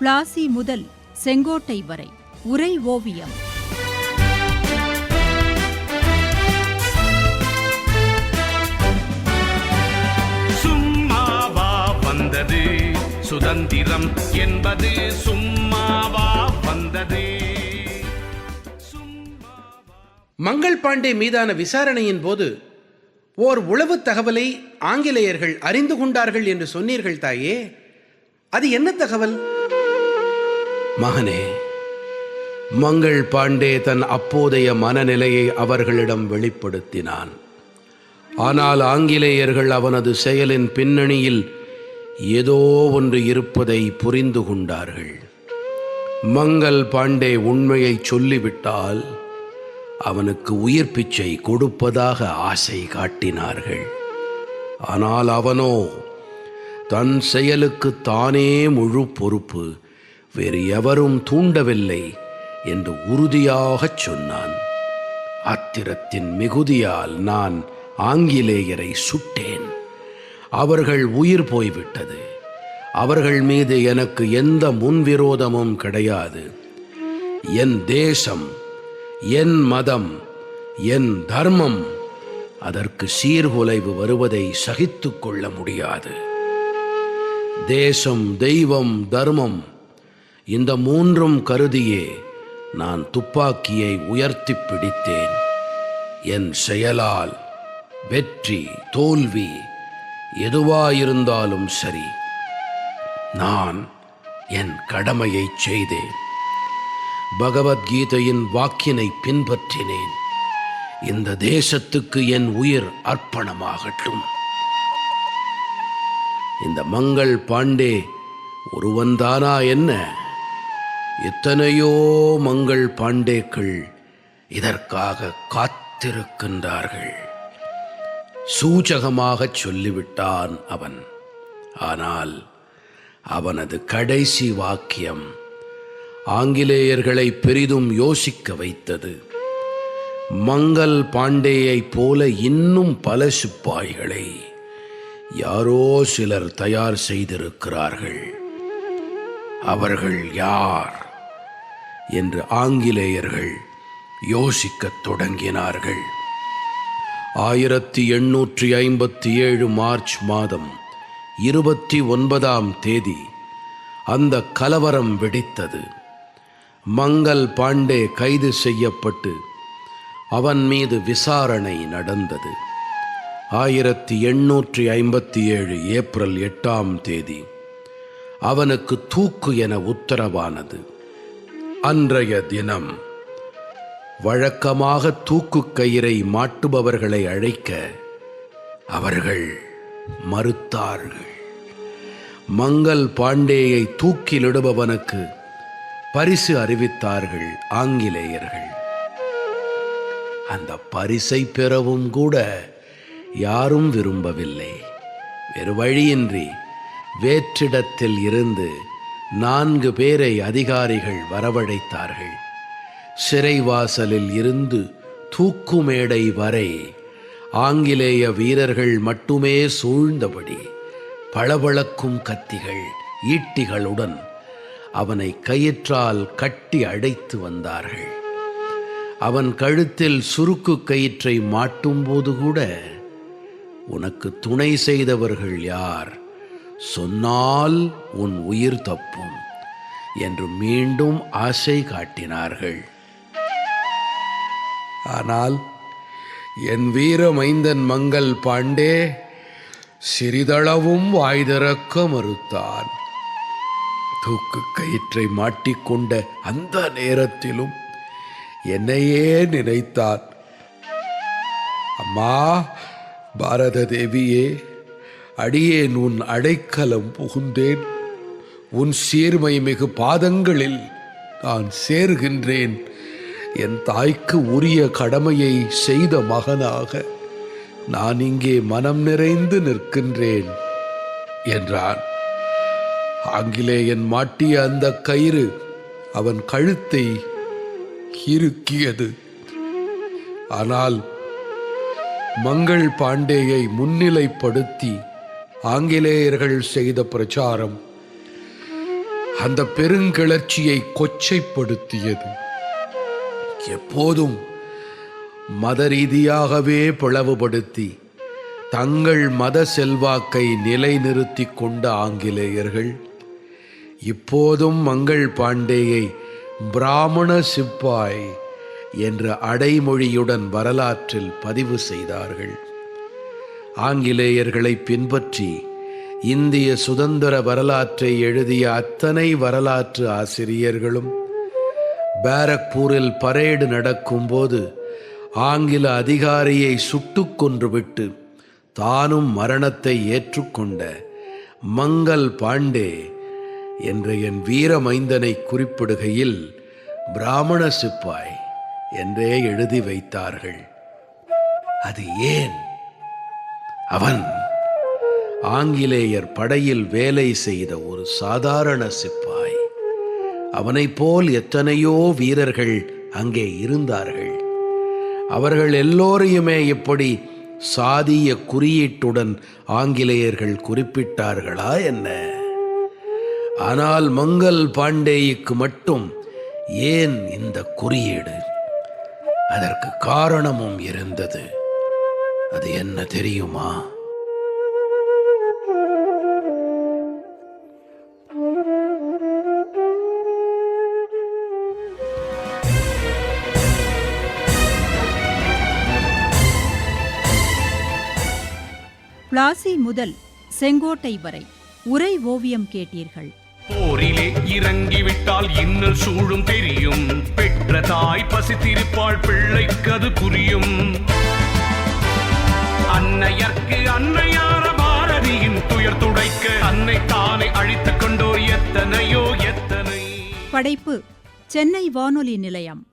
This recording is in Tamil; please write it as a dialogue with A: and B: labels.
A: பிளாசி முதல் செங்கோட்டை வரை உரை ஓவியம்.
B: சும்மாவா வந்தது சுதந்திரம் என்பது, சும்மாவா வந்தது.
C: மங்கள் பாண்டே மீதான விசாரணையின் போது ஓர் உளவு தகவலை ஆங்கிலேயர்கள் அறிந்து கொண்டார்கள் என்று சொன்னீர்கள் தாயே, அது என்ன தகவல்? மகனே, மங்கள் பாண்டே தன் அப்போதைய மனநிலையை அவர்களிடம் வெளிப்படுத்தினான். ஆனால் ஆங்கிலேயர்கள் அவனது செயலின் பின்னணியில் ஏதோ ஒன்று இருப்பதை புரிந்து கொண்டார்கள். மங்கள் பாண்டே உண்மையை சொல்லிவிட்டால் அவனுக்கு உயிர் பிச்சை கொடுப்பதாக ஆசை காட்டினார்கள். ஆனால் அவனோ தன் செயலுக்கு தானே முழு பொறுப்பு, வேறு எவரும் தூண்டவில்லை என்று உறுதியாகச் சொன்னான். ஆத்திரத்தின் மிகுதியால் நான் ஆங்கிலேயரை சுட்டேன். அவர்கள் உயிர் போய்விட்டது. அவர்கள் மீது எனக்கு எந்த முன்விரோதமும் கிடையாது. என் தேசம், என் மதம், என் தர்மம், அதற்கு சீர்குலைவு வருவதை சகித்து கொள்ள முடியாது. தேசம், தெய்வம், தர்மம், இந்த மூன்றும் கருதியே நான் துப்பாக்கியை உயர்த்தி பிடித்தேன். என் செயலால் வெற்றி தோல்வி எதுவாயிருந்தாலும் சரி, நான் என் கடமையை செய்தேன். பகவத்கீதையின் வாக்கினை பின்பற்றினேன். இந்த தேசத்துக்கு என் உயிர் அர்ப்பணமாகட்டும். இந்த மங்கள் பாண்டே ஒருவன்தானா என்ன? எத்தனையோ மங்கள் பாண்டேக்கள் இதற்காக காத்திருக்கின்றார்கள். சூச்சகமாகச் சொல்லிவிட்டான் அவன். ஆனால் அவனது கடைசி வாக்கியம் ஆங்கிலேயர்களை பெரிதும் யோசிக்க வைத்தது. மங்கள் பாண்டேயைப் போல இன்னும் பல சிப்பாய்களை யாரோ சிலர் தயார் செய்திருக்கிறார்கள். அவர்கள் யார் என்று ஆங்கிலேயர்கள் யோசிக்கத் தொடங்கினார்கள். 1857 மார்ச் மாதம் 29ஆம் தேதி அந்த கலவரம் வெடித்தது. மங்கள் பாண்டே கைது செய்யப்பட்டு அவன் மீது விசாரணை நடந்தது. 1857 ஏப்ரல் 8ஆம் தேதி அவனுக்கு தூக்கு என உத்தரவானது. அன்றைய தினம் வழக்கமாக தூக்கு கயிறை மாட்டுபவர்களை அழைக்க அவர்கள் மறுத்தார்கள். மங்கள் பாண்டேயை தூக்கிலிடுபவனுக்கு பரிசு அறிவித்தார்கள் ஆங்கிலேயர்கள். அந்த பரிசை பெறவும் கூட யாரும் விரும்பவில்லை. வேறு வழியின்றி வேற்றிடத்தில் இருந்து 4 பேரை அதிகாரிகள் வரவழைத்தார்கள். சிறைவாசலில் இருந்து தூக்குமேடை வரை ஆங்கிலேய வீரர்கள் மட்டுமே சூழ்ந்தபடி பளபளக்கும் கத்திகள், ஈட்டிகளுடன் அவனை கயிற்றால் கட்டி அடைத்து வந்தார்கள். அவன் கழுத்தில் சுருக்கு கயிற்றை மாட்டும்போது கூட, உனக்கு துணை செய்தவர்கள் யார், சொன்னால் உன் உயிர் தப்பும் என்று மீண்டும் ஆசை காட்டினார்கள். ஆனால் என் வீரமைந்தன் மங்கள் பாண்டே சிறிதளவும் வாய் திறக்க மறுத்தான். தூக்கு கயிற்றை மாட்டிக்கொண்ட அந்த நேரத்திலும் என்னையே நினைத்தான். அம்மா பாரத தேவியே, அடியேன் உன் அடைக்கலம் புகுந்தேன். உன் சீர்மை மிகு பாதங்களில் நான் சேர்கின்றேன். என் தாய்க்கு உரிய கடமையை செய்த மகனாக நான் இங்கே மனம் நிறைந்து நிற்கின்றேன் என்றான். ஆங்கிலேயன் மாட்டிய அந்த கயிறு அவன் கழுத்தை இறுக்கியது. ஆனால் மங்கள் பாண்டேயை முன்னிலைப்படுத்தி ஆங்கிலேயர்கள் செய்த பிரச்சாரம்
D: அந்த பெருங்கிளர்ச்சியை கொச்சைப்படுத்தியது. எப்போதும் மத ரீதியாகவே பிளவுபடுத்தி தங்கள் மத செல்வாக்கை நிலைநிறுத்திக் கொண்ட ஆங்கிலேயர்கள் இப்போதும் மங்கள் பாண்டேயை பிராமண சிப்பாய் என்ற அடைமொழியுடன் வரலாற்றில் பதிவு செய்தார்கள். ஆங்கிலேயர்களை பின்பற்றி இந்திய சுதந்திர வரலாற்றை எழுதிய அத்தனை வரலாற்று ஆசிரியர்களும் பாரக்பூரில் பரேடு நடக்கும்போது ஆங்கில அதிகாரியை சுட்டுக் கொன்றுவிட்டு தானும் மரணத்தை ஏற்றுக்கொண்ட மங்கள் பாண்டே என்ற என் வீரமைந்தனை குறிப்பிடுகையில் பிராமண சிப்பாய் என்றே எழுதி வைத்தார்கள். அது ஏன்? அவன் ஆங்கிலேயர் படையில் வேலை செய்த ஒரு சாதாரண சிப்பாய். அவனைப் போல் எத்தனையோ வீரர்கள் அங்கே இருந்தார்கள். அவர்கள் எல்லோரையுமே இப்படி சாதிய குறியீட்டுடன் ஆங்கிலேயர்கள் குறிப்பிட்டார்களா என்ன? ஆனால் மங்கள் பாண்டேய்க்கு மட்டும் ஏன் இந்த குறியீடு? அதற்கு காரணமும் இருந்தது. அது என்ன தெரியுமா?
A: பிளாசி முதல் செங்கோட்டை வரை உரை ஓவியம் கேட்டீர்கள்.
B: போரிலே இறங்கிவிட்டால் இன்னல் சூழும் தெரியும். பெற்ற தாய் பசித்திருப்பாள், பிள்ளைக்கது புரியும். அன்னையர்க்கு அன்னையார பாரதியின் துயர் துடைக்க அன்னை தானே அழித்துக் கொண்டோர் எத்தனையோ எத்தனை.
A: படைப்பு சென்னை வானொலி நிலையம்.